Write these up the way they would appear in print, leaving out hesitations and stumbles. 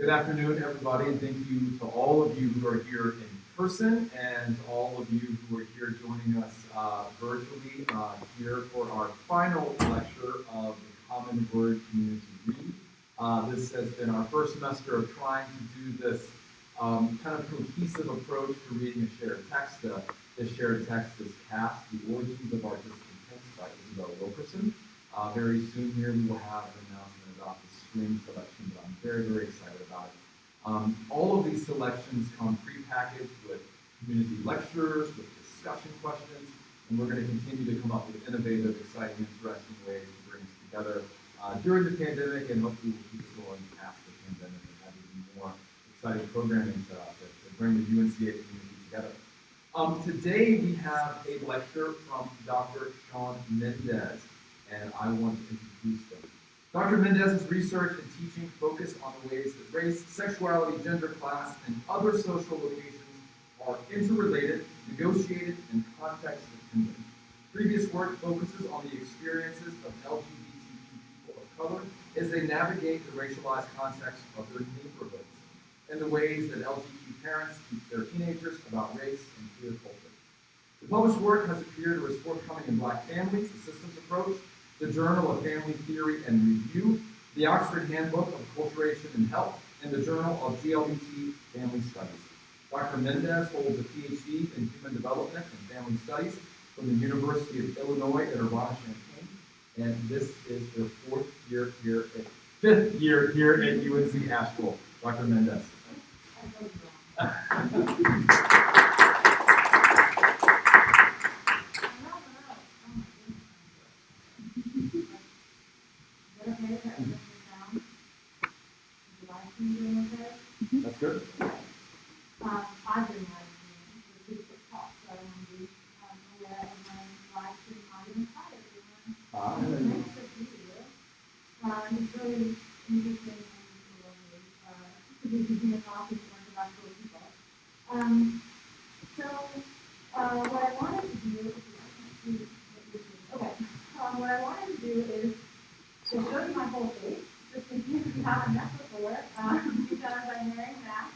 Good afternoon, everybody, and thank you to all of you who are here in person and all of you who are here joining us virtually here for our final lecture of the Common Word Community Read. This has been our first semester of trying to do this kind of cohesive approach to reading a shared text. The shared text is Caste, The Origins of Our Discontents by Isabel Wilkerson. Very soon here we will have an announcement about the spring selection that I'm very, very excited about. All of these selections come pre-packaged with community lectures, with discussion questions, and we're going to continue to come up with innovative, exciting, interesting ways to bring us together during the pandemic, and hopefully we'll keep it going past the pandemic and have even more exciting programming to bring the UNCA community together. Today we have a lecture from Dr. Shawn Mendez, and I want to introduce them. Dr. Mendez's research and teaching focus on the ways that race, sexuality, gender, class, and other social locations are interrelated, negotiated, and context-dependent. Previous work focuses on the experiences of LGBTQ people of color as they navigate the racialized context of their neighborhoods, and the ways that LGBTQ parents teach their teenagers about race and queer culture. The published work has appeared or is forthcoming in Black Families, a Systems Approach, the Journal of Family Theory and Review, the Oxford Handbook of Acculturation and Health, and the Journal of GLBT Family Studies. Dr. Mendez holds a PhD in Human Development and Family Studies from the University of Illinois at Urbana-Champaign, and this is their fifth year here at UNC Asheville. Dr. Mendez. That's good. I've been for two talks, so I want to be aware of my live stream audience. Hi, everyone. Nice to see you. It's really interesting to be teaching a talk with a bunch of actual people. What I wanted to do, what I wanted to do is to show you my whole face, just in case you haven't met before, because I'm wearing a mask.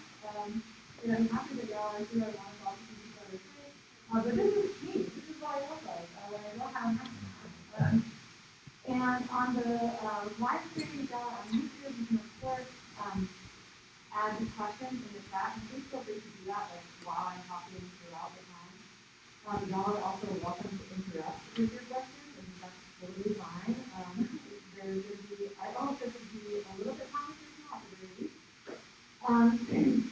I'm happy that y'all are here. I want to talk to each other's face. But this is me. This is what I look like when I don't have a mask on. And on the live stream y'all on YouTube, you can of course add the questions in the chat. And please feel free to do that while I'm talking throughout the time. Y'all are also welcome to interrupt with your questions, and that's totally fine. There's going to be, I hope this will be a little bit conversational at the very least.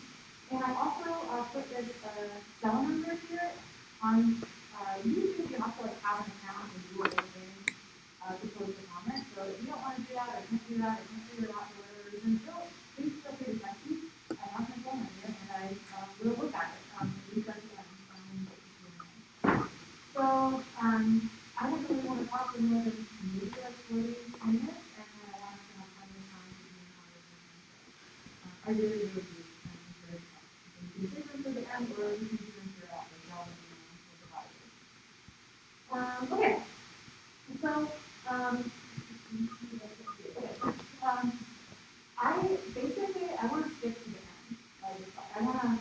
And I also put this cell number here on YouTube. You have to have an account and do a little thing to post a comment. So if you don't want to do that, or can't do that, or can't figure it out for whatever reason, please feel free to text me. I have my phone number, and I will look at it. So I don't really want to talk for more than maybe 40 minutes, and then I want to have plenty of time to do conversation. I really do encourage that. You can save them for the end, or you can do them throughout, but y'all let me know what the okay. So, I want to skip to the end. I want to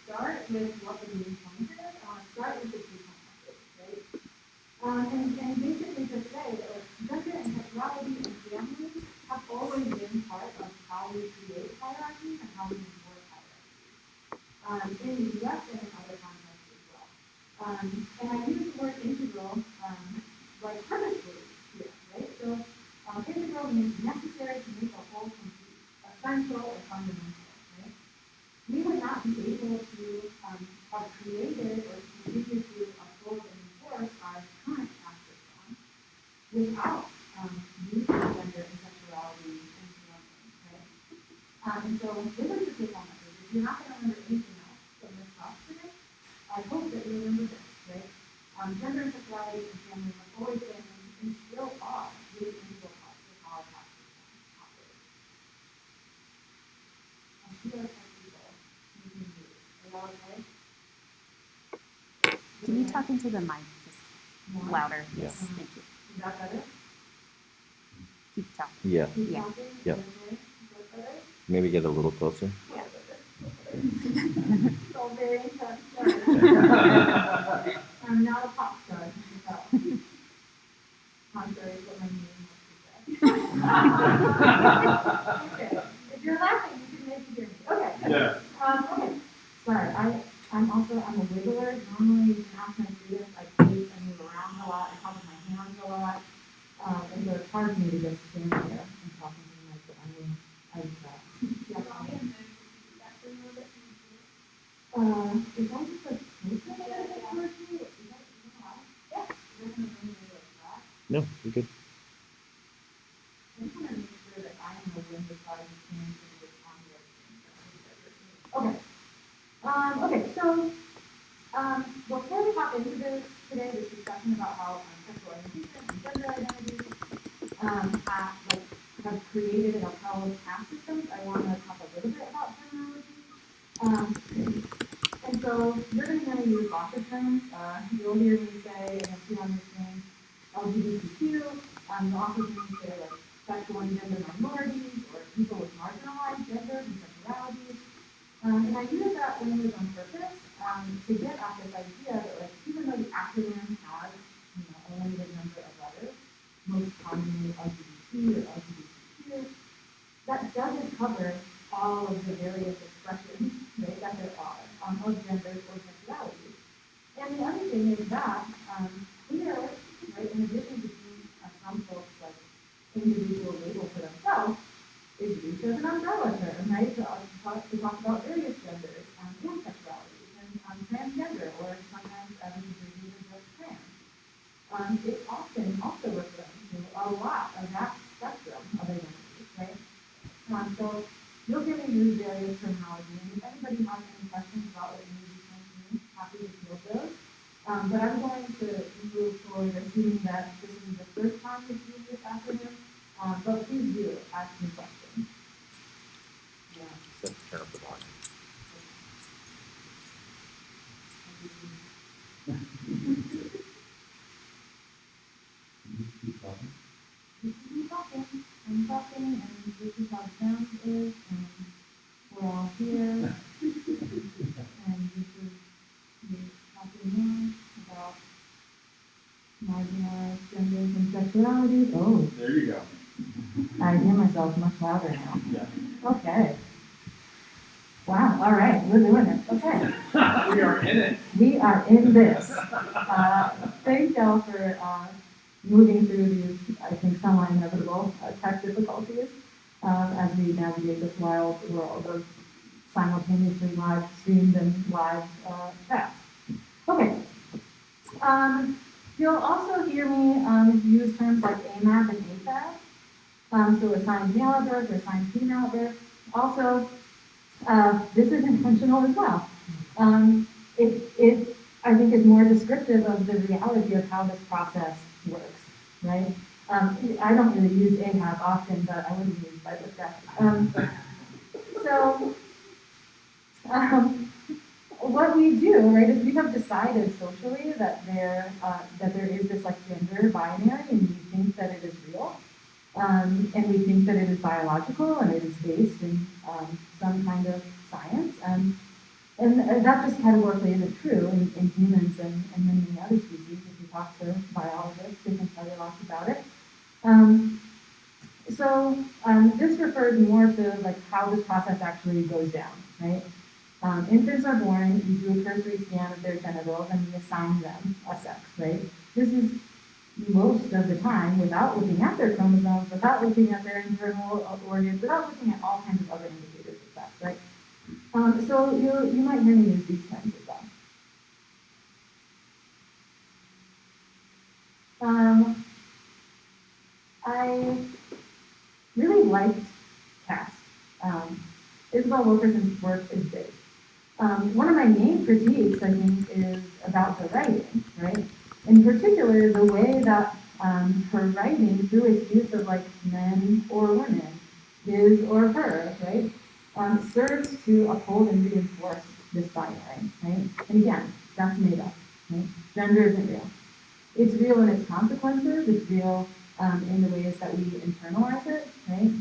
start with what the main point is. I want to start with the key concepts, right? And basically just say that gender and sexuality and family have always been part of how we create hierarchies and how we enforce hierarchies. In the US and in other contexts as well. And I use the word integral purposefully here, right? So integral means necessary to make a whole complete, essential or fundamental, right? We would not be able to have created or continue to uphold and enforce our current caste system without using gender and sexuality and family, right? And so this is the take-home message. If you're not going to remember anything else from this talk today, I hope that you remember this, right? Gender and sexuality and family have always been and still are really integral parts of how our caste system operates. Here are some people making moves. Are y'all okay? Can you talk into the mic just louder? Yes, thank you. Is that better? Keep talking. Yeah. Keep Yeah. talking? Yeah. Is that better? Maybe get a little closer. Yeah, so very intense. I'm not a pop star, you can tell. Contrary to what my name wants to say. Okay, if you're laughing, you can maybe hear me. Okay. Yeah. Okay. Sorry, I'm a wiggler. Normally, you can ask my students, I pace, I move around a lot, I talk with my hands a lot. And so it's hard for me to just stand there and talk into the mic, but yeah. Is that just like movement towards me? Is that allowed? Yeah. No, you're good. I just want to make sure that I am the wind beside the stand and the okay. Okay, so before we hop into this discussion about how sexual orientation and gender identity have created and upheld caste systems, I want to talk a little bit about terminology. And so you're going to use lots of terms. You'll hear me say, and you'll see on the screen, LGBTQ. You'll also hear me say like sexual and gender minorities or people with marginalized genders and sexualities. And I use that language on purpose to get at this idea that like even though the acronym has a limited number of letters, most commonly LGBT or LGBTQ, that doesn't cover all of the various expressions right, that there are of genders or sexualities. And the other thing is that here, right, in addition to being some folks like individual label for themselves, is used as an umbrella term, right, to talk about various genders and sexualities and transgender, or sometimes as a degree of just trans. It often also refers to a lot of that spectrum of identities, right? So you'll hear me use various terminology, and if anybody has any questions about what any of these terms mean, happy to field those. But I'm going to move forward assuming that this is the first time you've used this acronym, but please do ask me questions. Yeah. So turn up the volume. I'm talking, and this is how the sound is, and we're all here, and this is me talking now about marginalized genders and sexualities. Oh, There you go. I hear myself much louder now. Yeah. Okay. Wow, all right, we're doing it. Okay. We are in it. We are in this. Thank y'all for moving through these, I think, semi-inevitable tech difficulties as we navigate this wild world of simultaneously live streamed and live chats. Okay. You'll also hear me use terms like AMAB and AFAB. So assigned male at birth or assigned female at birth. Also, this is intentional as well. It I think is more descriptive of the reality of how this process works, right? I don't really use AHAB often, but I wouldn't use by this guy. What we do, right, is we have decided socially that there is this like gender binary, and we think that it is real, and we think that it is biological and it is based in some kind of science, and that just categorically isn't true in humans and many other species. If you talk to biologists, they can tell you lots about it. This refers more to like how this process actually goes down, right? Infants are born, we do a cursory scan of their genitals, and we assign them a sex, right? This is most of the time without looking at their chromosomes, without looking at their internal organs, without looking at all kinds of other indicators of sex, right? So you might hear me use these terms as well. I really liked caste. Isabel Wilkerson's work is big. One of my main critiques, I think, is about the writing, right? In particular, the way that her writing, through its use of like men or women, his or her, right, serves to uphold and reinforce this binary, right? And again, that's made up, right? Gender isn't real. It's real in its consequences. It's real in the ways that we internalize it, right?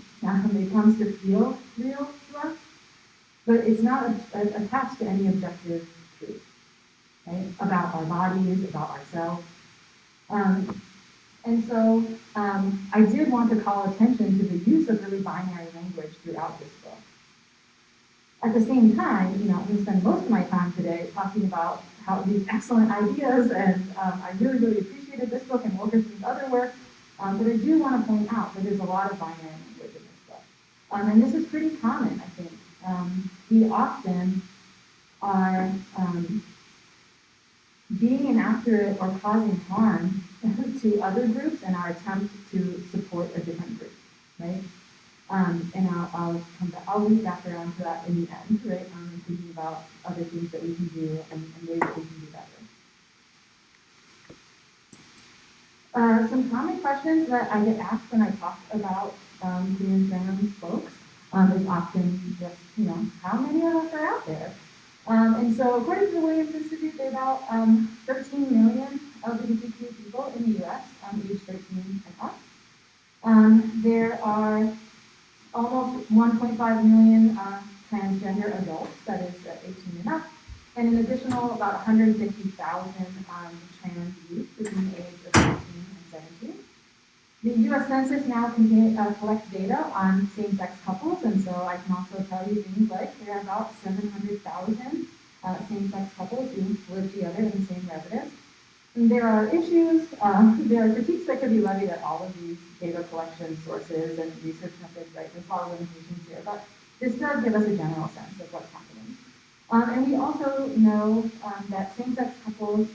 It comes to feel real to us, but it's not attached to any objective truth, right? About our bodies, about ourselves. And so I did want to call attention to the use of really binary language throughout this book. At the same time, I'm going to spend most of my time today talking about how these excellent ideas, and I really, really appreciated this book and Wilkerson's other work, but I do want to point out that there's a lot of binary language in this book. And this is pretty common, I think. We often are being inaccurate or causing harm to other groups in our attempt to support a different group, right? And I'll loop back around to that in the end, right? Thinking about other things that we can do and ways that we can do better. Some common questions that I get asked when I talk about queer and trans folks is often just, how many of us are out there? And so according to the Williams Institute, there are about 13 million LGBTQ people in the US, age 13 and up. There are almost 1.5 million transgender adults, that is 18 and up, and an additional about 150,000 trans youth between the age of 18 and 17. The U.S. Census now collects data on same-sex couples, and so I can also tell you things like there are about 700,000 same-sex couples who live together in the same residence. And there are issues, there are critiques that could be levied at all of these data collection sources and research methods, right? There's a lot of limitations here, but this does give us a general sense of what's happening. And we also know that same-sex couples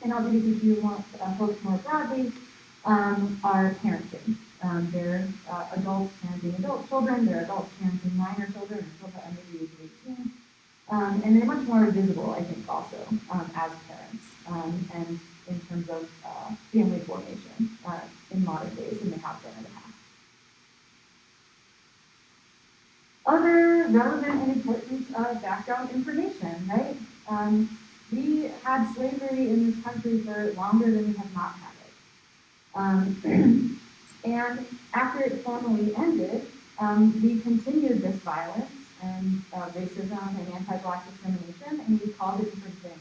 and LGBTQ folks more broadly are parenting. They're adults parenting adult children, they're adults parenting minor children, or children under the age of 18. And they're much more visible, I think, also as parents, and in terms of family formation in modern days than they have been in the past. Other relevant and important background information, right? We had slavery in this country for longer than we have not had it. And after it formally ended, we continued this violence and racism and anti-Black discrimination, and we called it different things.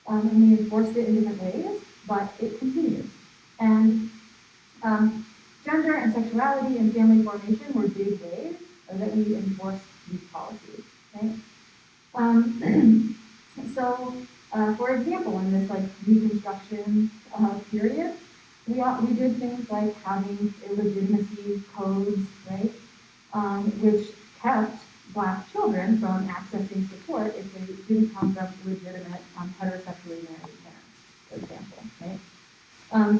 And we enforced it in different ways, but it continues. And gender and sexuality and family formation were big ways that we enforced these policies, right? So, for example, in this Reconstruction period, we did things like having illegitimacy codes, right, which kept Black children from accessing support if they didn't come from legitimate heterosexually married parents, for example, right?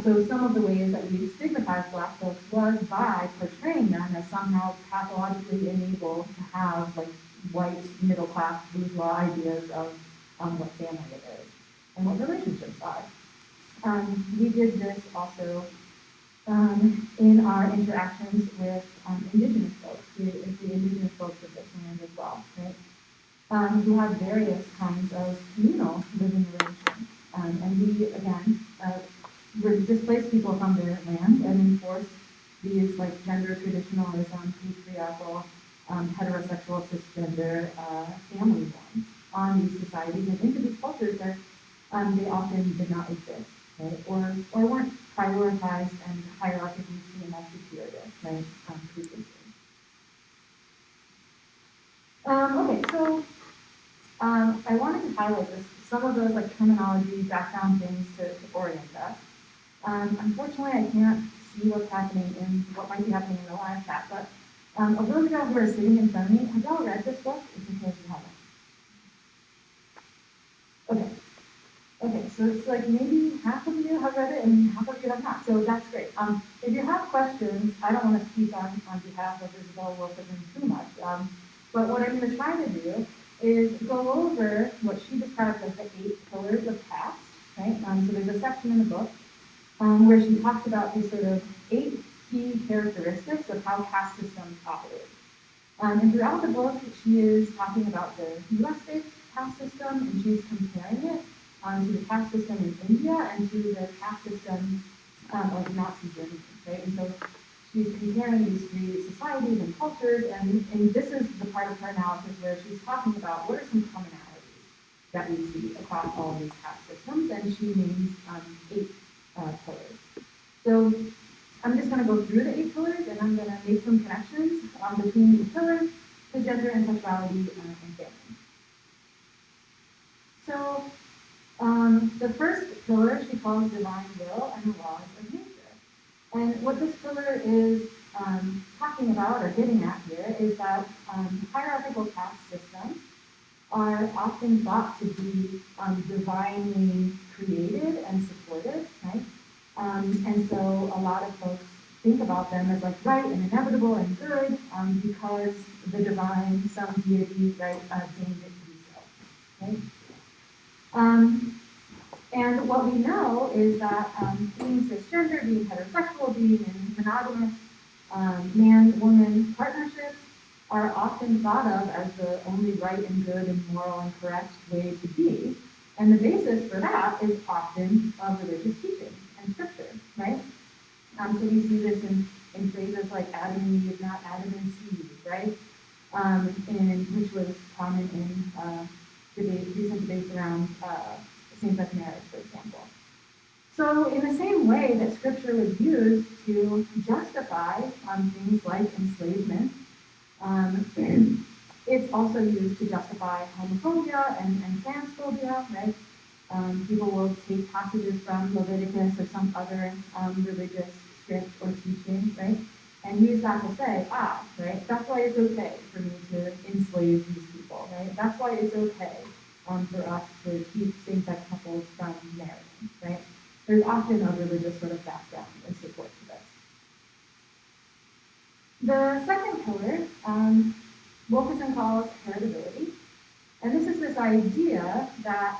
So some of the ways that we stigmatized Black folks was by portraying them as somehow pathologically enabled to have white middle-class bourgeois ideas of what family it is and what relationships are. We did this also in our interactions with Indigenous folks, the Indigenous folks of this land as well, right? Who have various kinds of communal living arrangements. And we, again, displaced people from their land and enforced these gender traditionalism, patriarchal, heterosexual, cisgender family norms on these societies and into these cultures that they often did not exist, right? Or weren't prioritized and hierarchically seen as superior, right? Previously. Okay, so I wanted to highlight some of those terminology, background things to orient us. Unfortunately, I can't see what's happening what might be happening in the live chat, but of those of y'all who are sitting in front of me, have y'all read this book? It's in case you haven't. Okay, so it's maybe half of you have read it and half of you have not, so that's great. If you have questions, I don't want to speak on behalf of Isabel Wilkerson too much, but what I'm going to try to do is go over what she describes as the 8 pillars of caste, right? So there's a section in the book where she talks about these sort of 8 key characteristics of how caste systems operate. And throughout the book, she is talking about the US-based caste system, and she's comparing it to the caste system in India and to the caste system of Nazi Germany, right? And so she's comparing these three societies and cultures, and this is the part of her analysis where she's talking about what are some commonalities that we see across all of these caste systems, and she names 8 pillars. So I'm just going to go through the 8 pillars, and I'm going to make some connections between these pillars to gender and sexuality and family. So the first pillar she calls divine will and the laws of nature. And what this pillar is talking about or getting at here is that hierarchical caste systems are often thought to be divinely created and supported, right? And so a lot of folks think about them as like right and inevitable and good because the divine, some deity, right, deemed it to be so, right? And what we know is that being cisgender, being heterosexual, being in monogamous man-woman partnerships are often thought of as the only right and good and moral and correct way to be. And the basis for that is often religious teaching and scripture, right? So we see this in phrases like Adam and Eve, not Adam and Steve, right? Which was common in recent debates around same-sex marriage, for example. So in the same way that scripture was used to justify things like enslavement, it's also used to justify homophobia and transphobia, right? People will take passages from Leviticus or some other religious script or teaching, right? And use that to say, right, that's why it's okay for me to enslave these people, right? That's why it's okay for us to keep same-sex couples from marrying, right? There's often a religious sort of background and support to this. The second pillar, Wilkerson calls heritability. And this is this idea that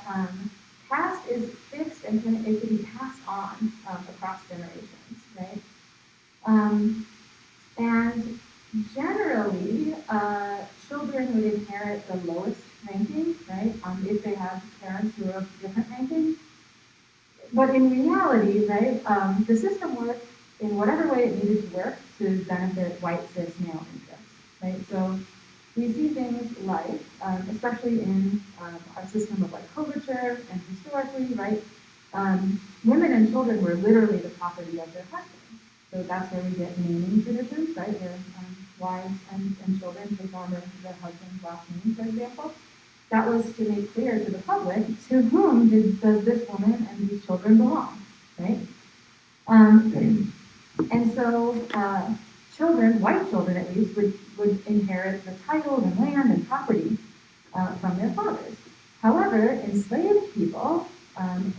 caste is fixed and it can be passed on across generations, right? And generally, children would inherit the lowest ranking, right? If they have parents who are of different rankings. But in reality, right, the system worked in whatever way it needed to work to benefit white cis male interests, right? So we see things like, especially in our system of like coverture and historically, right, women and children were literally the property of their husbands. So that's where we get naming traditions, right, where wives and children take on their husband's last name, for example. That was to make clear to the public to whom does this woman and these children belong, right? And so children, white children at least, would inherit the titles and land and property from their fathers. However, enslaved people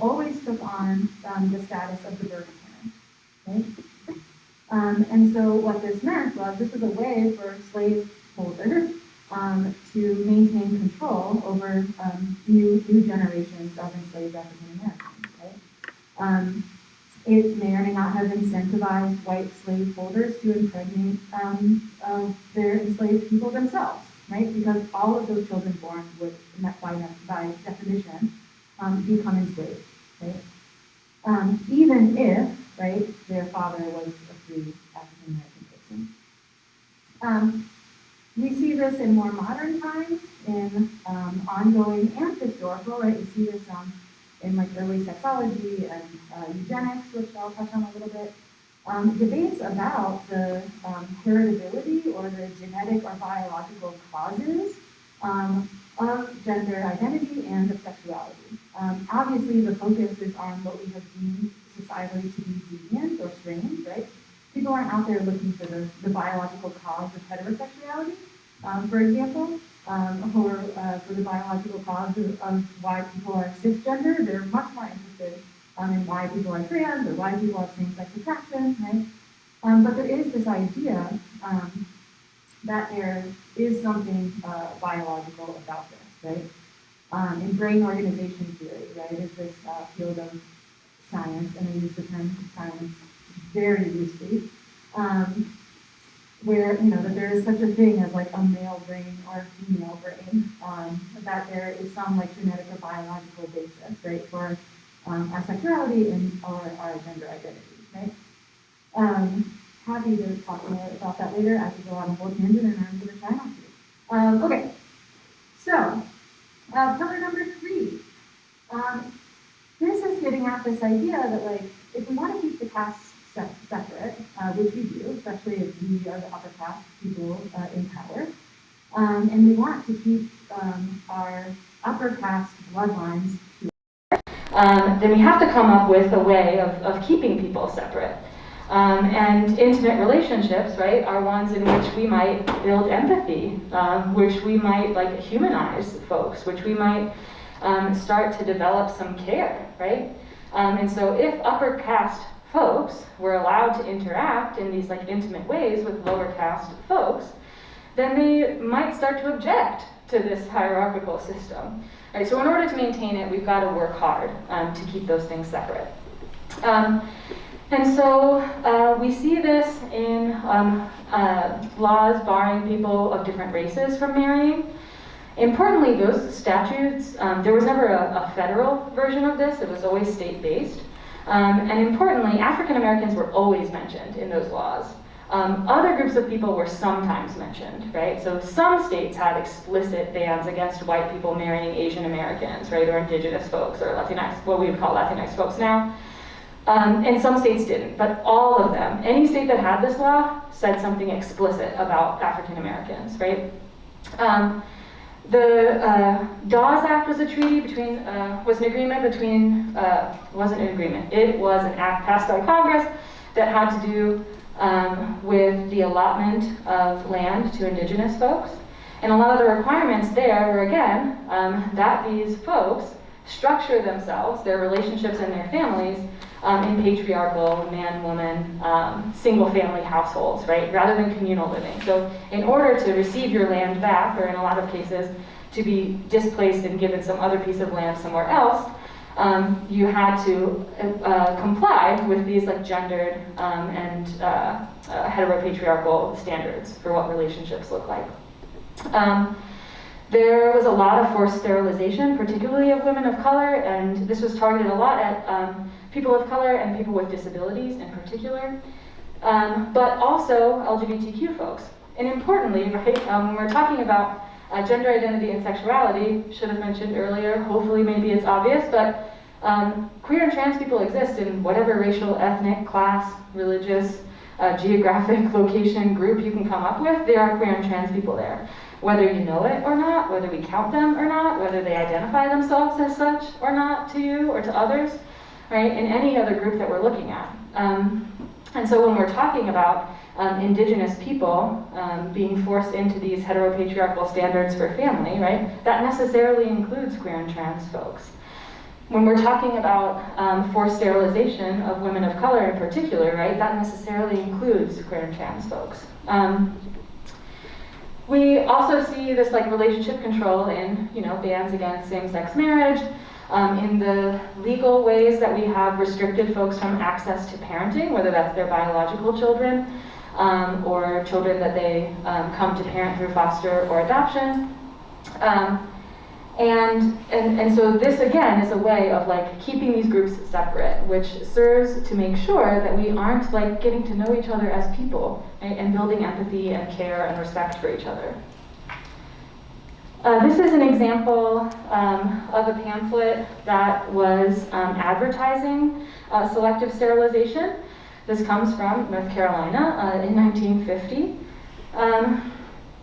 always took on the status of the birth parent, right? And so what this meant was this was a way for slave holders to maintain control over new generations of enslaved African Americans, right? It may or may not have incentivized white slave holders to impregnate their enslaved people themselves, right? Because all of those children born would, by definition, become enslaved, right? Even if, right, their father was a free African American person. We see this in more modern times, in ongoing and historical, right? We see this in like early sexology and eugenics, which I'll touch on a little bit. Debates about the heritability or the genetic or biological causes of gender identity and of sexuality. Obviously, the focus is on what we have deemed societally to be deviant or strange, right? People aren't out there looking for the biological cause of heterosexuality, for example, or for the biological cause of why people are cisgender. They're much more interested in why people are trans or why people have same-sex attraction, right? But there is this idea that there is something biological about this, right? In brain organization theory, right, is this field of science, and I use the term science very loosely, where, you know, that there is such a thing as like a male brain or a female brain, that there is some like genetic or biological basis, right, for our sexuality and our gender identity, right? Happy to talk more about that later. I could go on a whole tangent, and I'm going to try not to. Okay, so pillar number 3. This is getting at this idea that, like, if we want to keep the castes separate, which we do, especially if we are the upper caste people in power, and we want to keep our upper caste bloodlines pure, then we have to come up with a way of keeping people separate. And intimate relationships, right, are ones in which we might build empathy, which we might, like, humanize folks, which we might start to develop some care, right? And so if upper caste folks were allowed to interact in these, like, intimate ways with lower caste folks, then they might start to object to this hierarchical system. Right? So in order to maintain it, we've got to work hard to keep those things separate. And so we see this in laws barring people of different races from marrying. Importantly, those statutes, there was never a federal version of this. It was always state-based. And importantly, African Americans were always mentioned in those laws. Other groups of people were sometimes mentioned, right? So some states had explicit bans against white people marrying Asian Americans, right, or indigenous folks, or Latinx, what we would call Latinx folks now. And some states didn't, but all of them, any state that had this law said something explicit about African Americans, right? The Dawes Act was a treaty between, was an agreement between, wasn't an agreement, it was an act passed by Congress that had to do with the allotment of land to indigenous folks. And a lot of the requirements there were, again, that these folks structure themselves, their relationships and their families, in patriarchal, man-woman, single-family households, right, rather than communal living. So in order to receive your land back, or in a lot of cases, to be displaced and given some other piece of land somewhere else, you had to comply with these, like, gendered and heteropatriarchal standards for what relationships look like. There was a lot of forced sterilization, particularly of women of color, and this was targeted a lot at people of color and people with disabilities in particular, but also LGBTQ folks. And importantly, right, when we're talking about gender identity and sexuality, should have mentioned earlier, hopefully maybe it's obvious, but queer and trans people exist in whatever racial, ethnic, class, religious, geographic location group you can come up with. There are queer and trans people there. Whether you know it or not, whether we count them or not, whether they identify themselves as such or not to you or to others, right, in any other group that we're looking at. And so when we're talking about indigenous people being forced into these heteropatriarchal standards for family, right, that necessarily includes queer and trans folks. When we're talking about forced sterilization of women of color in particular, right, that necessarily includes queer and trans folks. We also see this, like, relationship control in, you know, bans against same-sex marriage, in the legal ways that we have restricted folks from access to parenting, whether that's their biological children or children that they come to parent through foster or adoption. And so this, again, is a way of, like, keeping these groups separate, which serves to make sure that we aren't, like, getting to know each other as people, right, and building empathy and care and respect for each other. This is an example of a pamphlet that was advertising selective sterilization. This comes from North Carolina in 1950.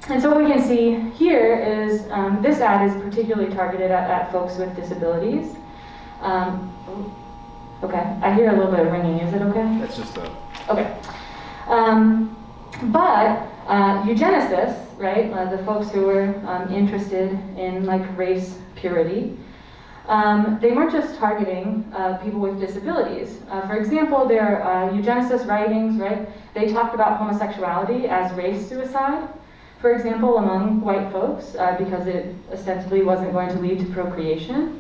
And so what we can see here is this ad is particularly targeted at folks with disabilities. Okay, I hear a little bit of ringing. Is it okay? That's just a... Okay. But eugenicists, right, the folks who were interested in, like, race purity, they weren't just targeting people with disabilities. For example, their eugenicist writings, right, they talked about homosexuality as race suicide, for example, among white folks, because it ostensibly wasn't going to lead to procreation.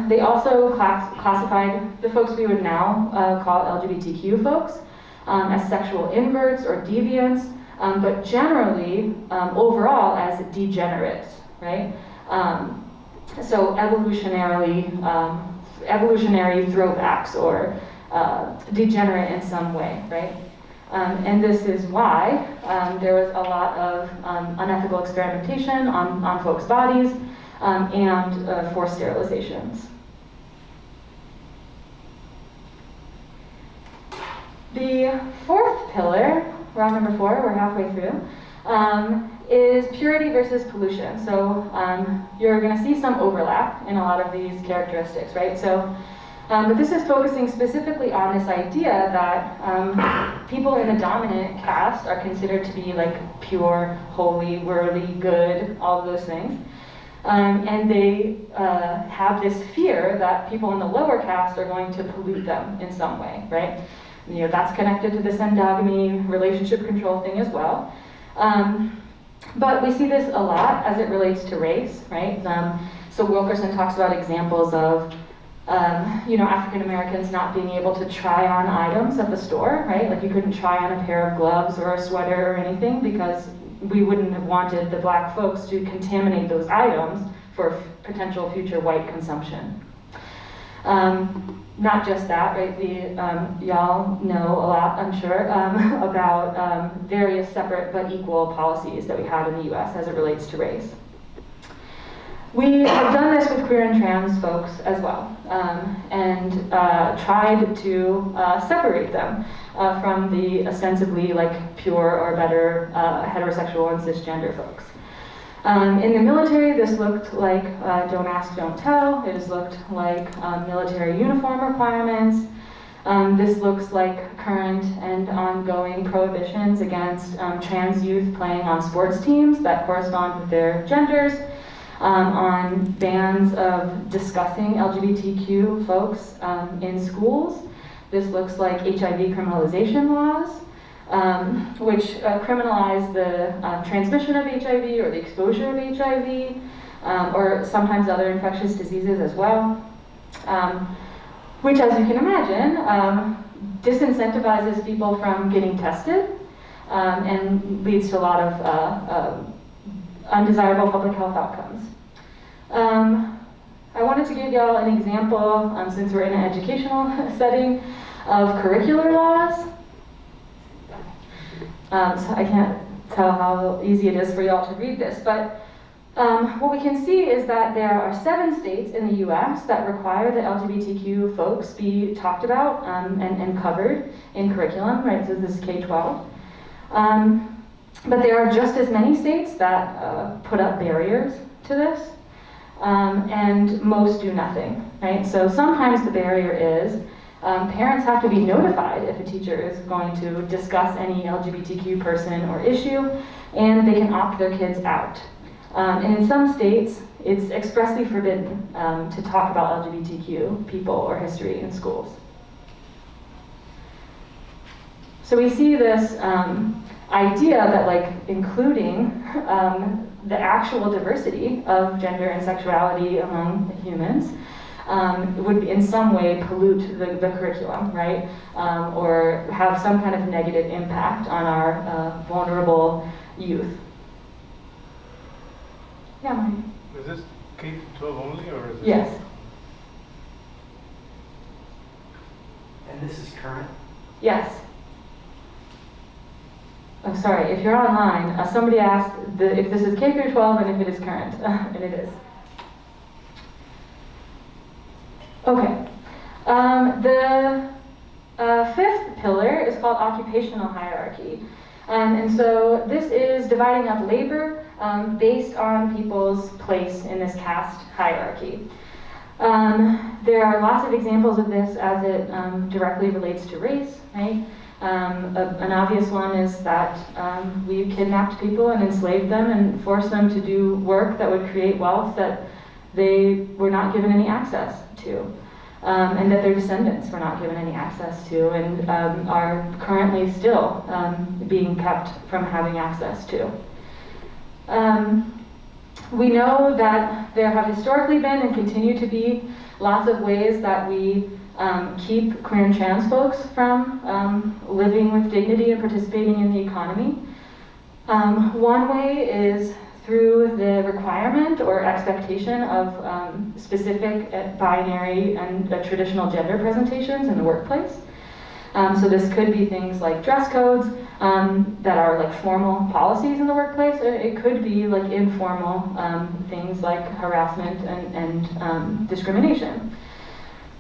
They also classified the folks we would now call LGBTQ folks as sexual inverts or deviants, but generally, overall, as degenerates, right? So evolutionary throwbacks or degenerate in some way, right? And this is why there was a lot of unethical experimentation on folks' bodies and forced sterilizations. The fourth pillar, round number 4, we're halfway through, is purity versus pollution. So you're going to see some overlap in a lot of these characteristics, right? So, but this is focusing specifically on this idea that people in the dominant caste are considered to be like pure, holy, worthy, good, all of those things. And they have this fear that people in the lower caste are going to pollute them in some way, right? You know, that's connected to this endogamy relationship control thing as well. But we see this a lot as it relates to race, right? So Wilkerson talks about examples of, you know, African Americans not being able to try on items at the store, right? Like you couldn't try on a pair of gloves or a sweater or anything because we wouldn't have wanted the black folks to contaminate those items for potential future white consumption. Not just that, right? Y'all know a lot, I'm sure, about various separate but equal policies that we have in the US as it relates to race. We have done this with queer and trans folks as well, and tried to separate them from the ostensibly like pure or better heterosexual and cisgender folks. In the military, this looked like don't ask, don't tell. It has looked like military uniform requirements. This looks like current and ongoing prohibitions against trans youth playing on sports teams that correspond with their genders, on bans of discussing LGBTQ folks in schools. This looks like HIV criminalization laws, which criminalize the transmission of HIV or the exposure of HIV, or sometimes other infectious diseases as well, which, as you can imagine, disincentivizes people from getting tested and leads to a lot of undesirable public health outcomes. I wanted to give y'all an example, since we're in an educational setting, of curricular laws. So I can't tell how easy it is for y'all to read this, but what we can see is that there are 7 states in the US that require that LGBTQ folks be talked about and covered in curriculum, right? So this is K-12. But there are just as many states that put up barriers to this, and most do nothing, right? So sometimes the barrier is parents have to be notified if a teacher is going to discuss any LGBTQ person or issue, and they can opt their kids out. And in some states, it's expressly forbidden to talk about LGBTQ people or history in schools. So we see this idea that like including the actual diversity of gender and sexuality among humans would in some way pollute the curriculum, right? Or have some kind of negative impact on our vulnerable youth. Yeah, Marty. Is this K-12 only, or is this? Yes. And this is current? Yes. I'm sorry, if you're online, somebody asked if this is K through 12 and if it is current, and it is. Okay. The 5th pillar is called occupational hierarchy. And so this is dividing up labor based on people's place in this caste hierarchy. There are lots of examples of this as it directly relates to race, right? An obvious one is that we kidnapped people and enslaved them and forced them to do work that would create wealth that they were not given any access to, and that their descendants were not given any access to, and are currently still being kept from having access to. We know that there have historically been and continue to be lots of ways that we keep queer and trans folks from living with dignity and participating in the economy. One way is through the requirement or expectation of specific binary and traditional gender presentations in the workplace. So this could be things like dress codes that are like formal policies in the workplace. It could be like informal things like harassment and discrimination.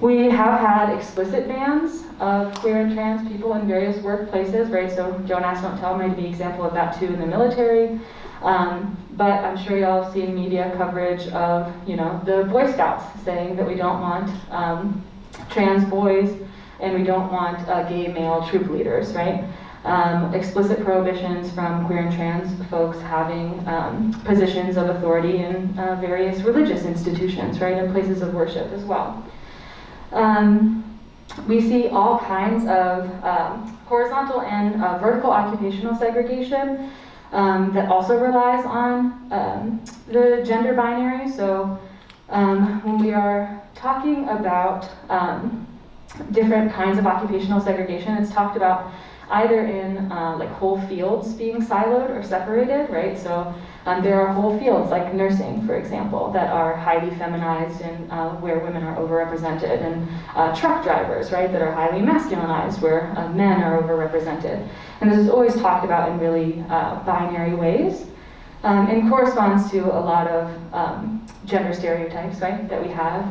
We have had explicit bans of queer and trans people in various workplaces, right? So Don't Ask, Don't Tell might be an example of that too in the military. But I'm sure y'all have seen media coverage of, you know, the Boy Scouts saying that we don't want trans boys and we don't want gay male troop leaders, right? Explicit prohibitions from queer and trans folks having positions of authority in various religious institutions, right, and places of worship as well. We see all kinds of horizontal and vertical occupational segregation that also relies on the gender binary. So when we are talking about different kinds of occupational segregation, it's talked about either in like whole fields being siloed or separated, right? So there are whole fields like nursing, for example, that are highly feminized and where women are overrepresented, and truck drivers, right, that are highly masculinized where men are overrepresented. And this is always talked about in really binary ways and corresponds to a lot of gender stereotypes, right, that we have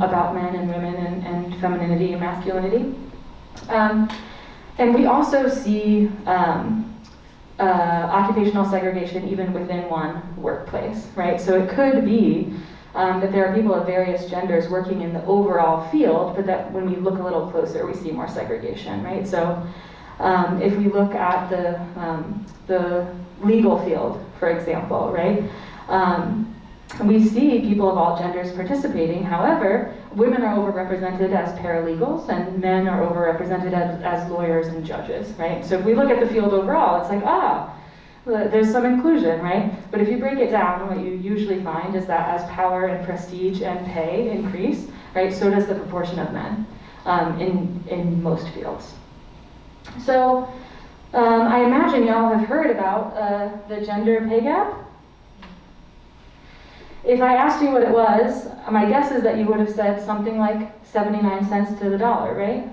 about men and women and femininity and masculinity. And we also see occupational segregation even within one workplace, right? So it could be that there are people of various genders working in the overall field, but that when we look a little closer, we see more segregation, right? So if we look at the legal field, for example, right? We see people of all genders participating. However, women are overrepresented as paralegals and men are overrepresented as lawyers and judges, right? So if we look at the field overall, it's like, there's some inclusion, right? But if you break it down, what you usually find is that as power and prestige and pay increase, right, so does the proportion of men in most fields. So I imagine y'all have heard about the gender pay gap. If I asked you what it was, my guess is that you would have said something like 79 cents to the dollar, right?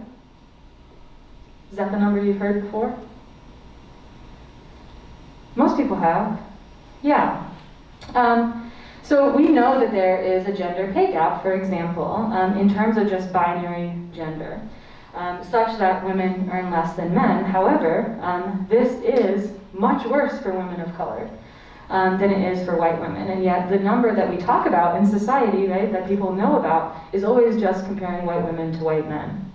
Is that the number you've heard before? Most people have. Yeah. So we know that there is a gender pay gap, for example, in terms of just binary gender, such that women earn less than men. However, this is much worse for women of color than it is for white women. And yet the number that we talk about in society, right, that people know about, is always just comparing white women to white men.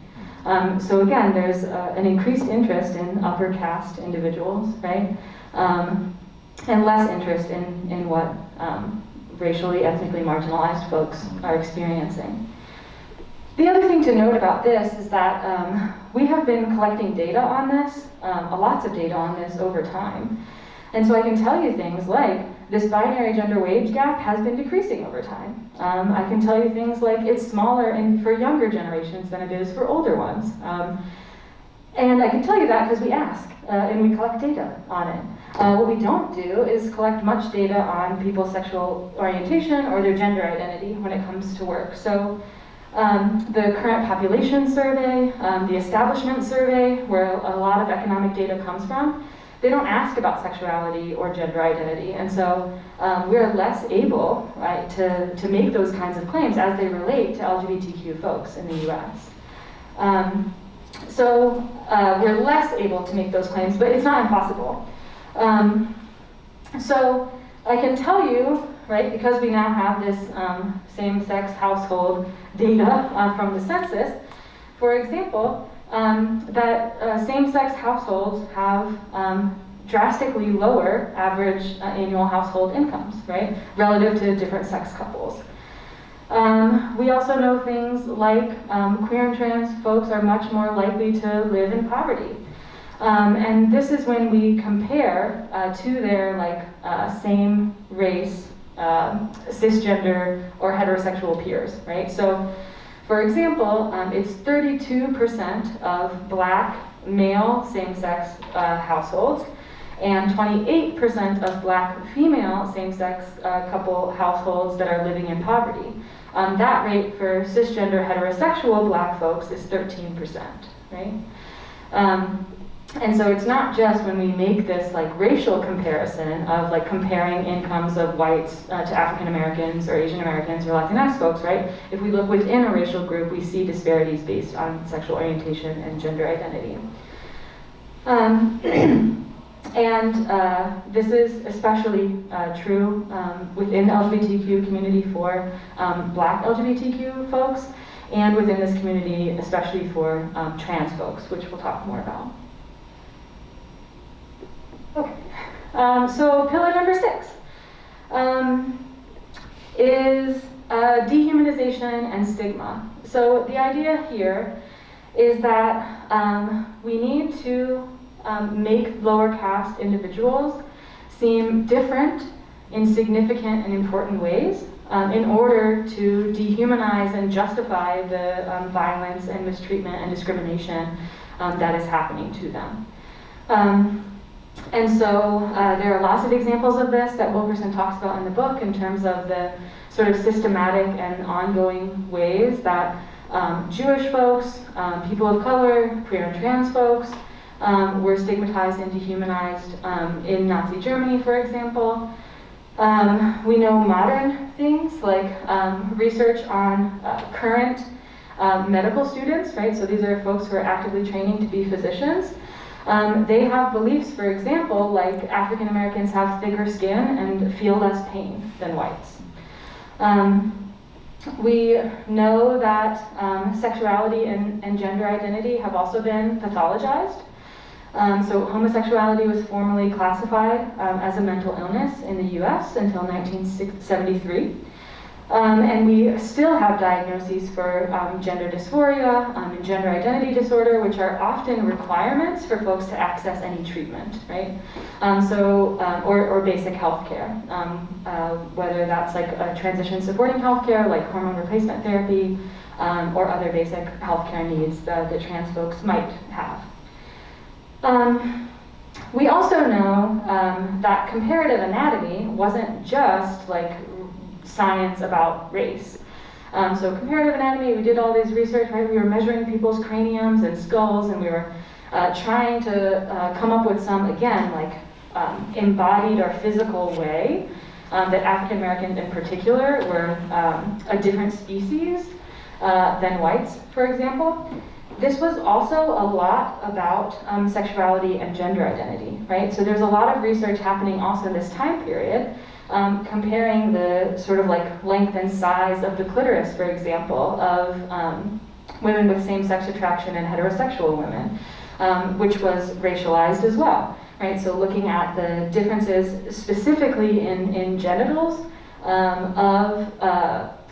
So again, there's an increased interest in upper caste individuals, right, and less interest in what racially, ethnically marginalized folks are experiencing. The other thing to note about this is that we have been collecting data on this, lots of data on this over time. And so I can tell you things like this binary gender wage gap has been decreasing over time. I can tell you things like it's smaller for younger generations than it is for older ones. And I can tell you that because we ask and we collect data on it. What we don't do is collect much data on people's sexual orientation or their gender identity when it comes to work. So the current population survey, the establishment survey, where a lot of economic data comes from, they don't ask about sexuality or gender identity. And so we're less able, right, to make those kinds of claims as they relate to LGBTQ folks in the US. So we're less able to make those claims, but it's not impossible. So I can tell you, right, because we now have this same-sex household data from the census, for example, that same-sex households have drastically lower average annual household incomes, right, relative to different sex couples. We also know things like queer and trans folks are much more likely to live in poverty. And this is when we compare to their same race, cisgender or heterosexual peers, right? So, for example, it's 32% of Black male same-sex households and 28% of Black female same-sex couple households that are living in poverty. That rate for cisgender heterosexual Black folks is 13%, right? And so it's not just when we make this like racial comparison of like comparing incomes of whites to African Americans or Asian Americans or Latinx folks, right? If we look within a racial group, we see disparities based on sexual orientation and gender identity. This is especially true within the LGBTQ community for Black LGBTQ folks, and within this community, especially for trans folks, which we'll talk more about. Okay, so pillar number 6 is dehumanization and stigma. So the idea here is that we need to make lower caste individuals seem different in significant and important ways in order to dehumanize and justify the violence and mistreatment and discrimination that is happening to them. And so there are lots of examples of this that Wilkerson talks about in the book in terms of the sort of systematic and ongoing ways that Jewish folks, people of color, queer and trans folks were stigmatized and dehumanized in Nazi Germany, for example. We know modern things like research on current medical students, right? So these are folks who are actively training to be physicians. They have beliefs, for example, like African Americans have thicker skin and feel less pain than whites. We know that sexuality and gender identity have also been pathologized. So homosexuality was formally classified as a mental illness in the US until 1973. And we still have diagnoses for gender dysphoria and gender identity disorder, which are often requirements for folks to access any treatment, right? Or basic health care, whether that's like a transition supporting health care, like hormone replacement therapy, or other basic health care needs that trans folks might have. We also know that comparative anatomy wasn't just like science about race. So comparative anatomy, we did all this research, right? We were measuring people's craniums and skulls, and we were trying to come up with some, again, like embodied or physical way that African Americans in particular were a different species than whites, for example. This was also a lot about sexuality and gender identity, right? So there's a lot of research happening also in this time period, comparing the sort of like length and size of the clitoris, for example, of women with same-sex attraction and heterosexual women, which was racialized as well, right? So looking at the differences specifically in genitals of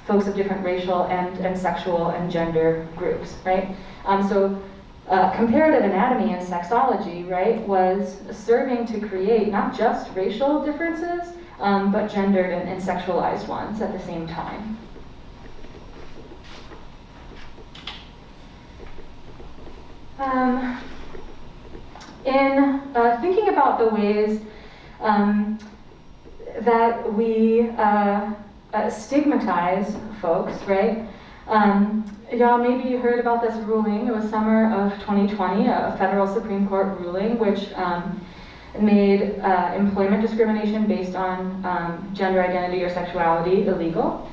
folks of different racial and sexual and gender groups, right? Comparative anatomy and sexology, right, was serving to create not just racial differences, but gendered and sexualized ones at the same time. In thinking about the ways that we stigmatize folks, right? Y'all maybe heard about this ruling. It was summer of 2020, a federal Supreme Court ruling, which made employment discrimination based on gender identity or sexuality illegal.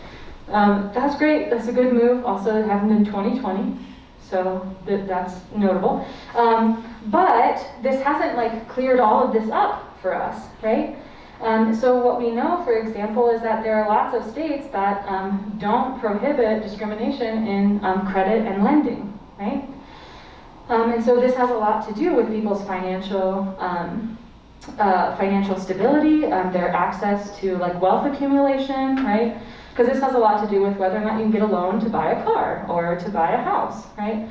That's great. That's a good move. Also, it happened in 2020, so that's notable. But this hasn't like cleared all of this up for us, right? So what we know, for example, is that there are lots of states that don't prohibit discrimination in credit and lending, right? And so this has a lot to do with people's financial stability, their access to like wealth accumulation, right? Because this has a lot to do with whether or not you can get a loan to buy a car or to buy a house, right?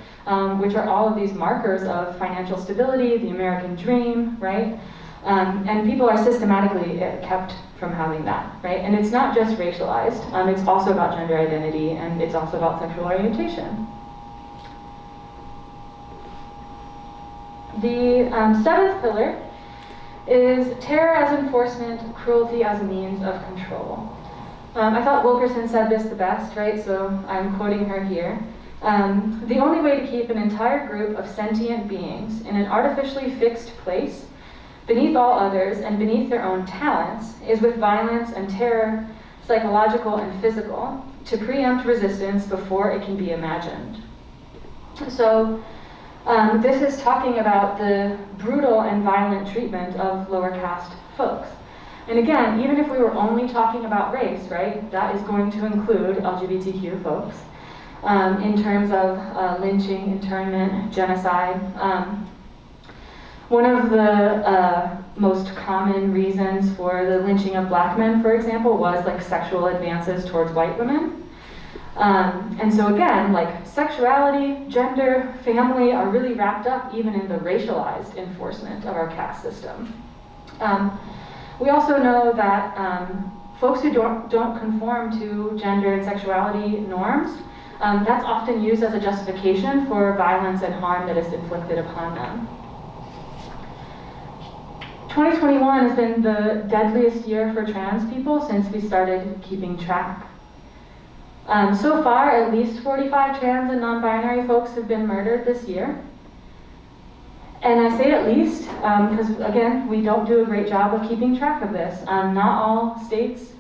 Which are all of these markers of financial stability, the American dream, right? And people are systematically kept from having that, right? And it's not just racialized, it's also about gender identity, and it's also about sexual orientation. The seventh pillar is terror as enforcement, cruelty as a means of control. I thought Wilkerson said this the best, right? So I'm quoting her here. The only way to keep an entire group of sentient beings in an artificially fixed place, beneath all others and beneath their own talents, is with violence and terror, psychological and physical, to preempt resistance before it can be imagined. So this is talking about the brutal and violent treatment of lower caste folks. And again, even if we were only talking about race, right, that is going to include LGBTQ folks in terms of lynching, internment, genocide. One of the most common reasons for the lynching of black men, for example, was like sexual advances towards white women. And so again, like sexuality, gender, family are really wrapped up even in the racialized enforcement of our caste system. We also know that folks who don't conform to gender and sexuality norms, that's often used as a justification for violence and harm that is inflicted upon them. 2021 has been the deadliest year for trans people since we started keeping track. So far, at least 45 trans and non-binary folks have been murdered this year. And I say at least, because again, we don't do a great job of keeping track of this. Not all states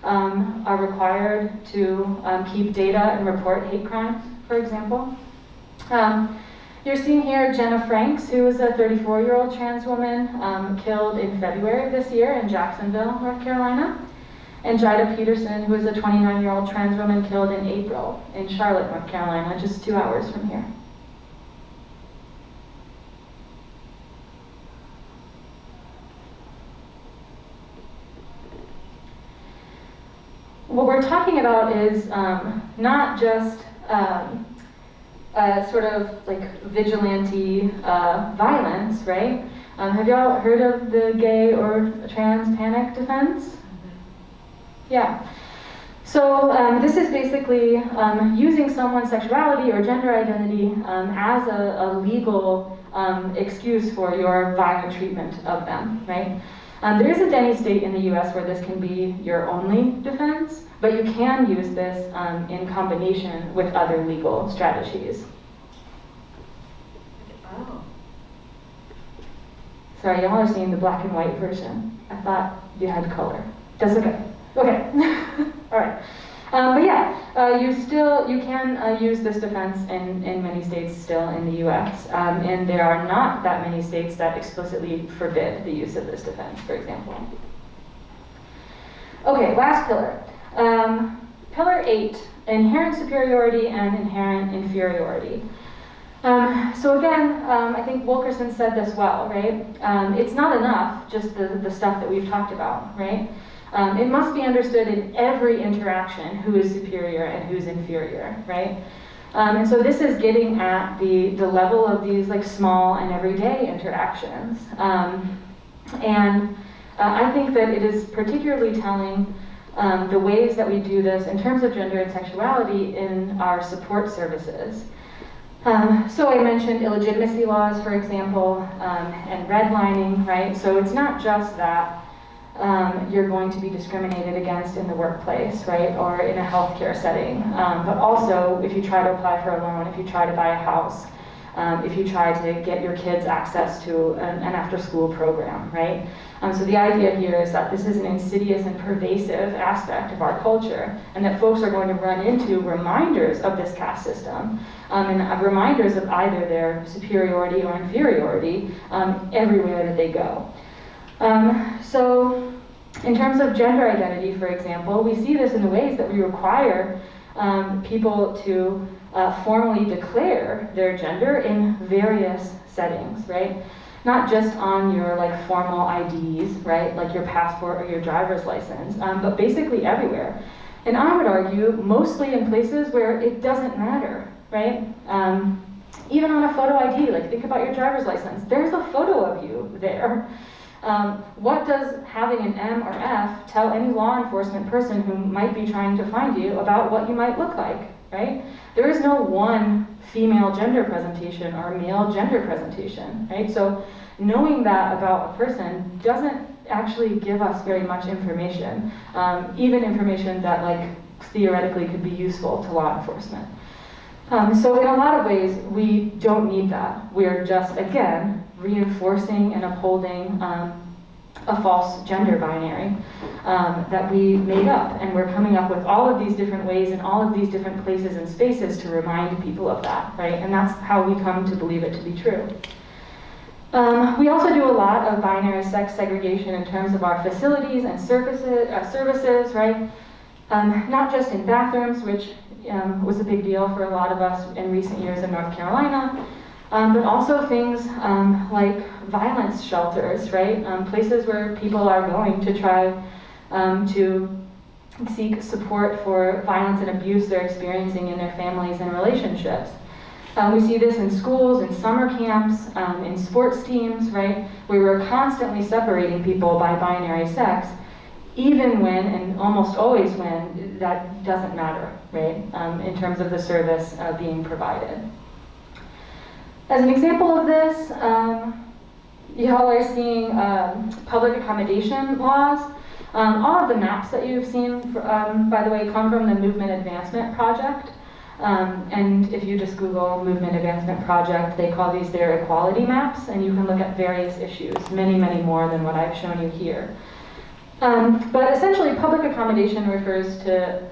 are required to keep data and report hate crimes, for example. You're seeing here Jenna Franks, who is a 34-year-old trans woman killed in February of this year in Jacksonville, North Carolina. And Jida Peterson, who is a 29-year-old trans woman killed in April in Charlotte, North Carolina, just 2 hours from here. What we're talking about is not just sort of like vigilante violence, right? Have y'all heard of the gay or trans panic defense? Yeah. So this is basically using someone's sexuality or gender identity as a legal excuse for your violent treatment of them, right? There isn't any state in the US where this can be your only defense, but you can use this in combination with other legal strategies. Oh. Sorry, y'all are seeing the black and white version. I thought you had color. That's okay. Okay. All right. But yeah, you can use this defense in many states still in the US. And there are not that many states that explicitly forbid the use of this defense, for example. Okay, last pillar. Pillar 8, inherent superiority and inherent inferiority. So again, I think Wilkerson said this well, right? It's not enough, just the stuff that we've talked about, right? It must be understood in every interaction who is superior and who's inferior, right? And so this is getting at the level of these like small and everyday interactions. And I think that it is particularly telling the ways that we do this in terms of gender and sexuality in our support services. So I mentioned illegitimacy laws, for example, and redlining, right? So it's not just that you're going to be discriminated against in the workplace, right, or in a healthcare setting, but also if you try to apply for a loan, if you try to buy a house, if you try to get your kids access to an after-school program, right? So the idea here is that this is an insidious and pervasive aspect of our culture, and that folks are going to run into reminders of this caste system, and reminders of either their superiority or inferiority everywhere that they go. So in terms of gender identity, for example, we see this in the ways that we require people to formally declare their gender in various settings, right? Not just on your like formal IDs, right, like your passport or your driver's license, but basically everywhere. And I would argue mostly in places where it doesn't matter, right? Even on a photo ID, like think about your driver's license, there's a photo of you there. What does having an M or F tell any law enforcement person who might be trying to find you about what you might look like, right? There is no one female gender presentation or male gender presentation, right? So knowing that about a person doesn't actually give us very much information, even information that like theoretically could be useful to law enforcement. So in a lot of ways, we don't need that. We're just, again, reinforcing and upholding a false gender binary that we made up. And we're coming up with all of these different ways and all of these different places and spaces to remind people of that, right? And that's how we come to believe it to be true. We also do a lot of binary sex segregation in terms of our facilities and services, right? Not just in bathrooms, which was a big deal for a lot of us in recent years in North Carolina, but also things like violence shelters, right? Places where people are going to try to seek support for violence and abuse they're experiencing in their families and relationships. We see this in schools, in summer camps, in sports teams, right? Where we're constantly separating people by binary sex, even when, and almost always when, that doesn't matter, right? In terms of the service being provided. As an example of this, y'all are seeing public accommodation laws. All of the maps that you've seen, by the way, come from the Movement Advancement Project. And if you just Google Movement Advancement Project, they call these their equality maps, and you can look at various issues, many, many more than what I've shown you here. But essentially, public accommodation refers to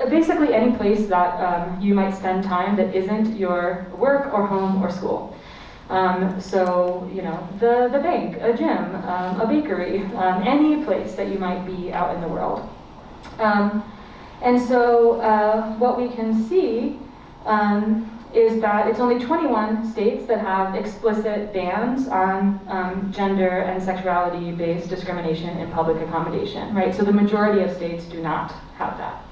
basically any place that you might spend time that isn't your work or home or school. So, you know, the bank, a gym, a bakery, any place that you might be out in the world. And so what we can see is that it's only 21 states that have explicit bans on gender and sexuality-based discrimination in public accommodation, right? So the majority of states do not have that.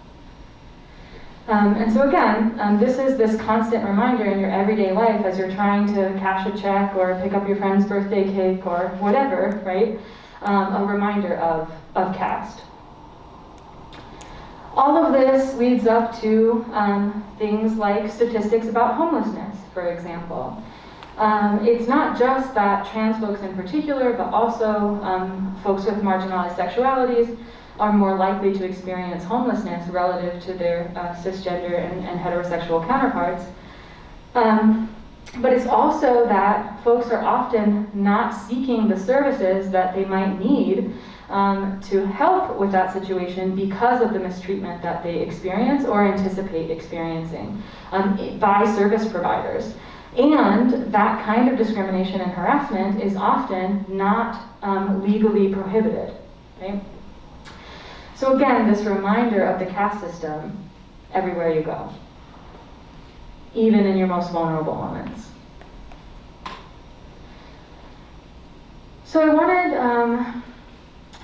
And so again, this is this constant reminder in your everyday life as you're trying to cash a check or pick up your friend's birthday cake or whatever, right? A reminder of caste. All of this leads up to things like statistics about homelessness, for example. It's not just that trans folks in particular, but also folks with marginalized sexualities are more likely to experience homelessness relative to their cisgender and heterosexual counterparts. But it's also that folks are often not seeking the services that they might need to help with that situation because of the mistreatment that they experience or anticipate experiencing by service providers. And that kind of discrimination and harassment is often not legally prohibited, right? So again, this reminder of the caste system everywhere you go, even in your most vulnerable moments. So I wanted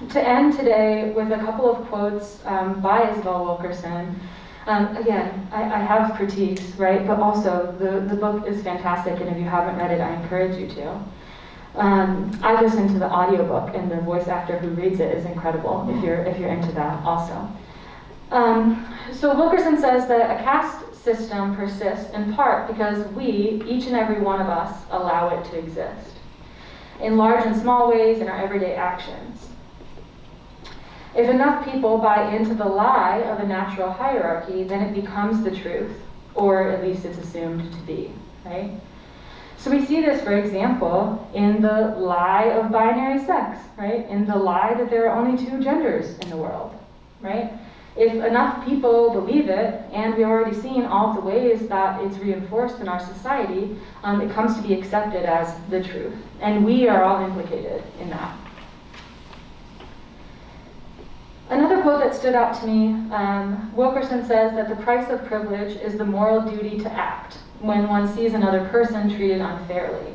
to end today with a couple of quotes by Isabel Wilkerson. Again, I have critiques, right? But also the book is fantastic, and if you haven't read it, I encourage you to. I listen to the audiobook, and the voice actor who reads it is incredible if you're into that also. So Wilkerson says that a caste system persists in part because we, each and every one of us, allow it to exist in large and small ways in our everyday actions. If enough people buy into the lie of a natural hierarchy, then it becomes the truth, or at least it's assumed to be, right? So we see this, for example, in the lie of binary sex, right? In the lie that there are only two genders in the world, right? If enough people believe it, and we've already seen all the ways that it's reinforced in our society, it comes to be accepted as the truth. And we are all implicated in that. Another quote that stood out to me, Wilkerson says that the price of privilege is the moral duty to act when one sees another person treated unfairly.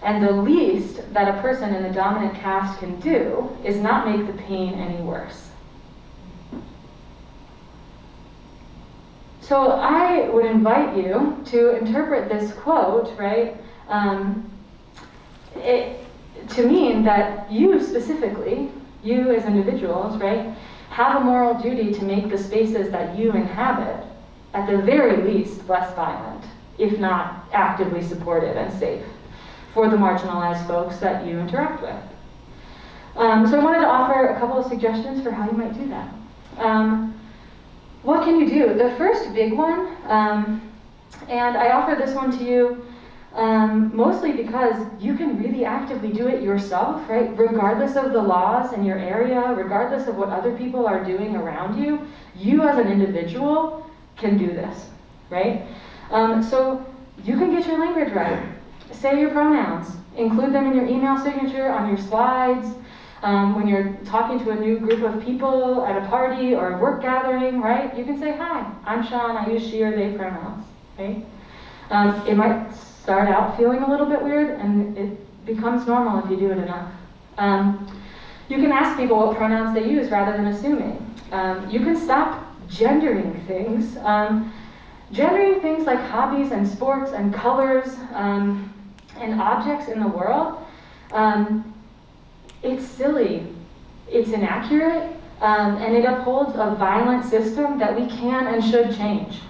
And the least that a person in the dominant caste can do is not make the pain any worse. So I would invite you to interpret this quote, right, to mean that you specifically, you as individuals, right, have a moral duty to make the spaces that you inhabit at the very least, less violent, if not actively supported and safe for the marginalized folks that you interact with. So I wanted to offer a couple of suggestions for how you might do that. What can you do? The first big one, and I offer this one to you mostly because you can really actively do it yourself, right? Regardless of the laws in your area, regardless of what other people are doing around you, you as an individual can do this, right? So you can get your language right. Say your pronouns. Include them in your email signature, on your slides, when you're talking to a new group of people at a party or a work gathering, right? You can say, hi, I'm Shawn, I use she or they pronouns, right? It might start out feeling a little bit weird, and it becomes normal if you do it enough. You can ask people what pronouns they use rather than assuming. You can stop gendering things. Gendering things like hobbies and sports and colors and objects in the world, it's silly, it's inaccurate, and it upholds a violent system that we can and should change.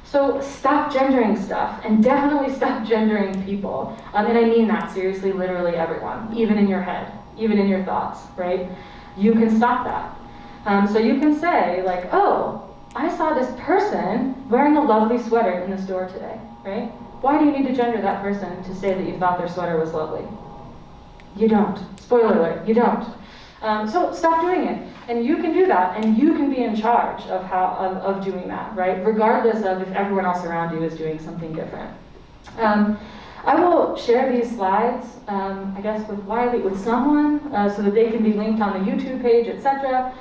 So stop gendering stuff, and definitely stop gendering people. And I mean that seriously, literally everyone, even in your head, even in your thoughts, right? You can stop that. So you can say, like, oh, I saw this person wearing a lovely sweater in the store today, right? Why do you need to gender that person to say that you thought their sweater was lovely? You don't. Spoiler alert, you don't. So stop doing it. And you can do that, and you can be in charge of doing that, right? Regardless of if everyone else around you is doing something different. I will share these slides, I guess, with Wiley, with someone, so that they can be linked on the YouTube page, etc.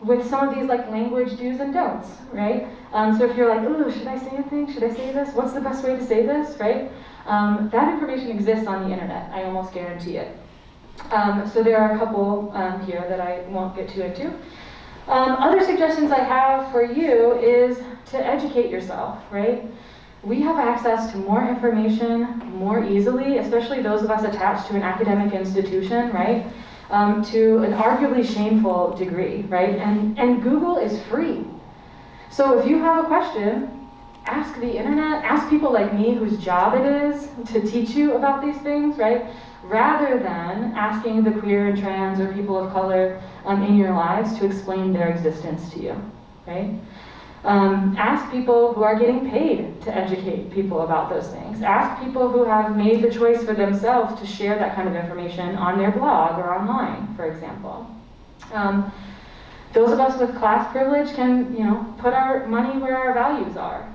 With some of these like language do's and don'ts, right? So if you're like, ooh, should I say a thing? Should I say this? What's the best way to say this, right? That information exists on the internet, I almost guarantee it. So there are a couple here that I won't get too into. Other suggestions I have for you is to educate yourself, right? We have access to more information more easily, especially those of us attached to an academic institution, right? To an arguably shameful degree, right? And Google is free. So if you have a question, ask the internet, ask people like me whose job it is to teach you about these things, right? Rather than asking the queer and trans or people of color in your lives to explain their existence to you, right? Ask people who are getting paid to educate people about those things. Ask people who have made the choice for themselves to share that kind of information on their blog or online, for example. Those of us with class privilege can, put our money where our values are.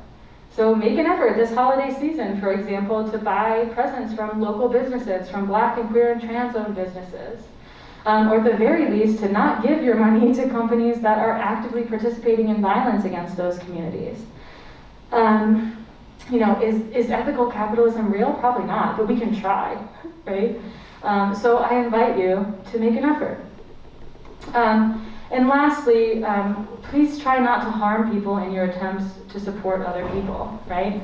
So make an effort this holiday season, for example, to buy presents from local businesses, from Black and queer and trans-owned businesses. Or at the very least, to not give your money to companies that are actively participating in violence against those communities. Is ethical capitalism real? Probably not, but we can try, right? So I invite you to make an effort. And lastly, please try not to harm people in your attempts to support other people, right?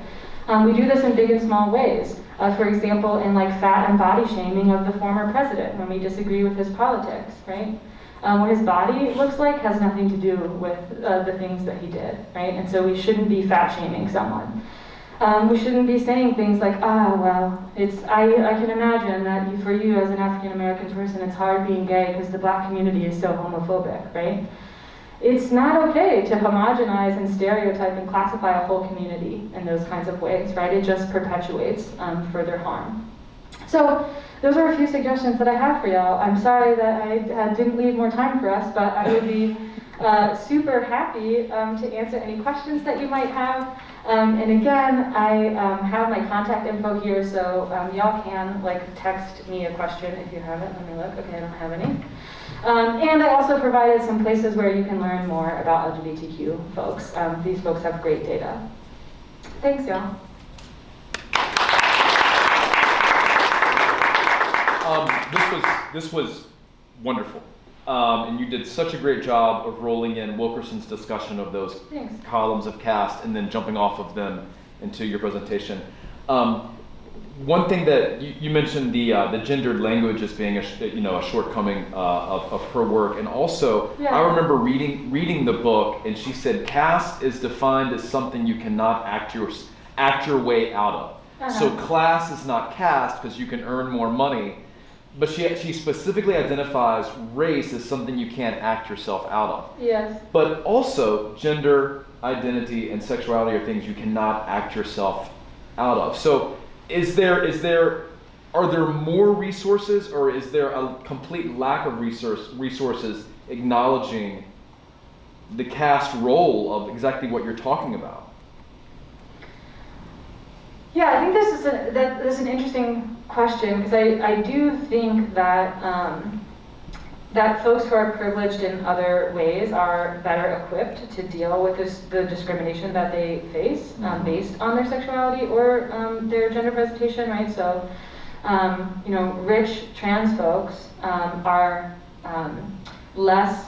We do this in big and small ways. For example, in like fat and body shaming of the former president when we disagree with his politics, right? What his body looks like has nothing to do with the things that he did, right? And so we shouldn't be fat shaming someone. We shouldn't be saying things like, I can imagine that for you as an African American person, it's hard being gay because the Black community is so homophobic, right? It's not okay to homogenize and stereotype and classify a whole community in those kinds of ways, right? It just perpetuates further harm. So those are a few suggestions that I have for y'all. I'm sorry that I didn't leave more time for us, but I would be super happy to answer any questions that you might have. And again, I have my contact info here, so y'all can text me a question if you have it. Let me look. Okay, I don't have any. And I also provided some places where you can learn more about LGBTQ folks. These folks have great data. Thanks, y'all. This was wonderful. And you did such a great job of rolling in Wilkerson's discussion of those columns of caste and then jumping off of them into your presentation. one thing that you mentioned the gendered language as being a shortcoming of her work, and also Yeah. I remember reading the book, and she said caste is defined as something you cannot act your way out of. So class is not caste because you can earn more money, but she specifically identifies race as something you can't act yourself out of. Yes. But also gender identity and sexuality are things you cannot act yourself out of. So are there more resources, or is there a complete lack of resources acknowledging the caste role of exactly what you're talking about? Yeah, I think this is an interesting question, because I do think that that folks who are privileged in other ways are better equipped to deal with the discrimination that they face based on their sexuality or their gender presentation, right? So, rich trans folks are less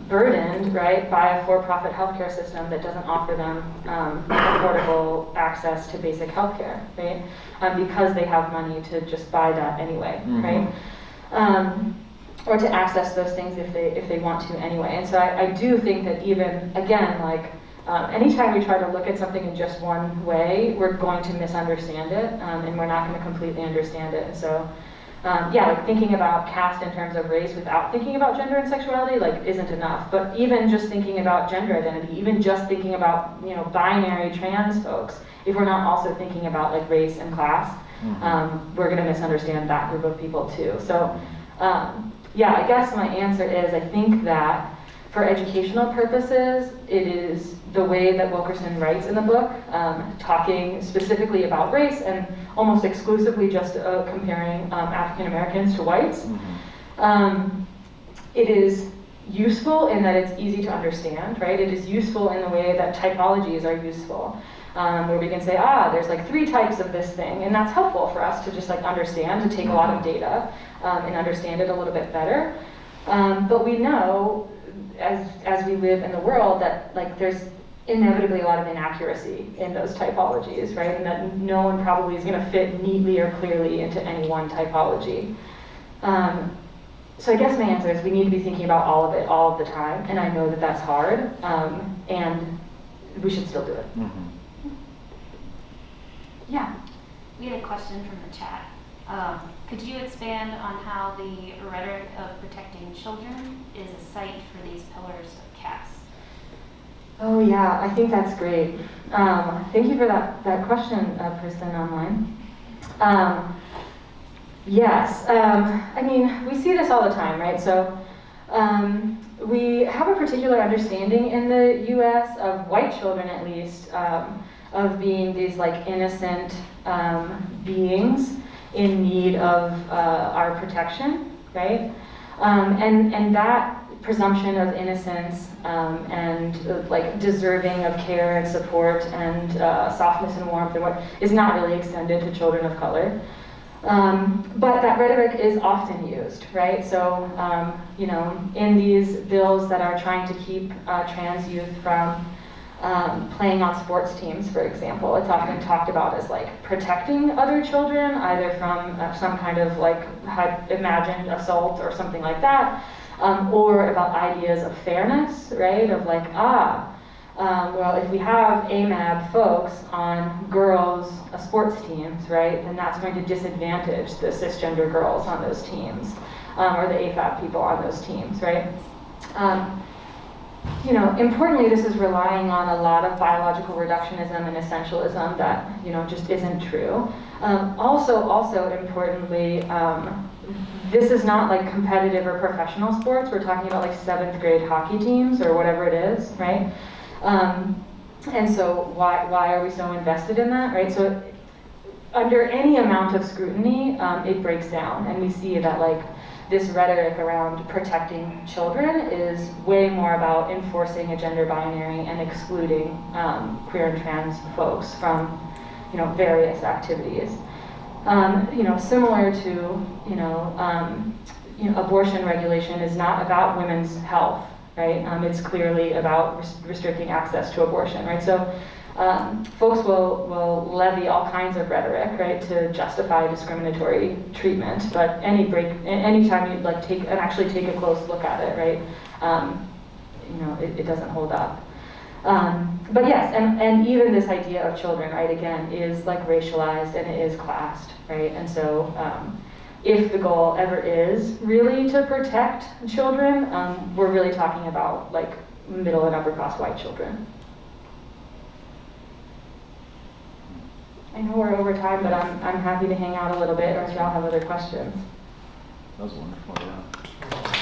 burdened, right, by a for-profit healthcare system that doesn't offer them affordable access to basic healthcare, right? Because they have money to just buy that anyway, right? Or to access those things if they want to anyway. And so I do think that even, again, like anytime we try to look at something in just one way, we're going to misunderstand it, and we're not going to completely understand it. And so, like thinking about caste in terms of race without thinking about gender and sexuality, like, isn't enough. But even just thinking about gender identity, even just thinking about, binary trans folks, if we're not also thinking about like race and class, we're going to misunderstand that group of people too. So, I guess my answer is I think that for educational purposes, it is the way that Wilkerson writes in the book, talking specifically about race and almost exclusively just comparing African Americans to whites. It is useful in that it's easy to understand, right? It is useful in the way that typologies are useful. Where we can say, there's like 3 types of this thing, and that's helpful for us to just like understand, to take a lot of data and understand it a little bit better. But we know, as we live in the world, that like there's inevitably a lot of inaccuracy in those typologies, right? And that no one probably is going to fit neatly or clearly into any one typology. So I guess my answer is we need to be thinking about all of it all of the time, and I know that that's hard, and we should still do it. Yeah. We had a question from the chat. Could you expand on how the rhetoric of protecting children is a site for these pillars of caste? Oh yeah, I think that's great. Thank you for that question, person online. Yes, I mean, we see this all the time, right? So we have a particular understanding in the US of white children, at least, of being these like innocent beings in need of our protection, right? And that presumption of innocence and like deserving of care and support and softness and warmth and what is not really extended to children of color. But that rhetoric is often used, right? So, in these bills that are trying to keep trans youth from playing on sports teams, for example, it's often talked about as like protecting other children, either from some kind of like imagined assault or something like that, or about ideas of fairness, right? Of like, well, if we have AMAB folks on girls' sports teams, right, then that's going to disadvantage the cisgender girls on those teams, or the AFAB people on those teams, right? Importantly, this is relying on a lot of biological reductionism and essentialism that, just isn't true. Also importantly, this is not like competitive or professional sports. We're talking about like 7th grade hockey teams or whatever it is, right? And so why are we so invested in that, right? So under any amount of scrutiny, it breaks down, and we see that like this rhetoric around protecting children is way more about enforcing a gender binary and excluding queer and trans folks from, various activities. Similar to, abortion regulation is not about women's health, right? It's clearly about restricting access to abortion, right? So folks will levy all kinds of rhetoric, right, to justify discriminatory treatment. But anytime you like actually take a close look at it, right, it doesn't hold up. But yes, and even this idea of children, right, again, is like racialized and it is classed, right? And so if the goal ever is really to protect children, we're really talking about like middle and upper class white children. I know we're over time, but I'm happy to hang out a little bit, or if y'all have other questions. That was wonderful, yeah.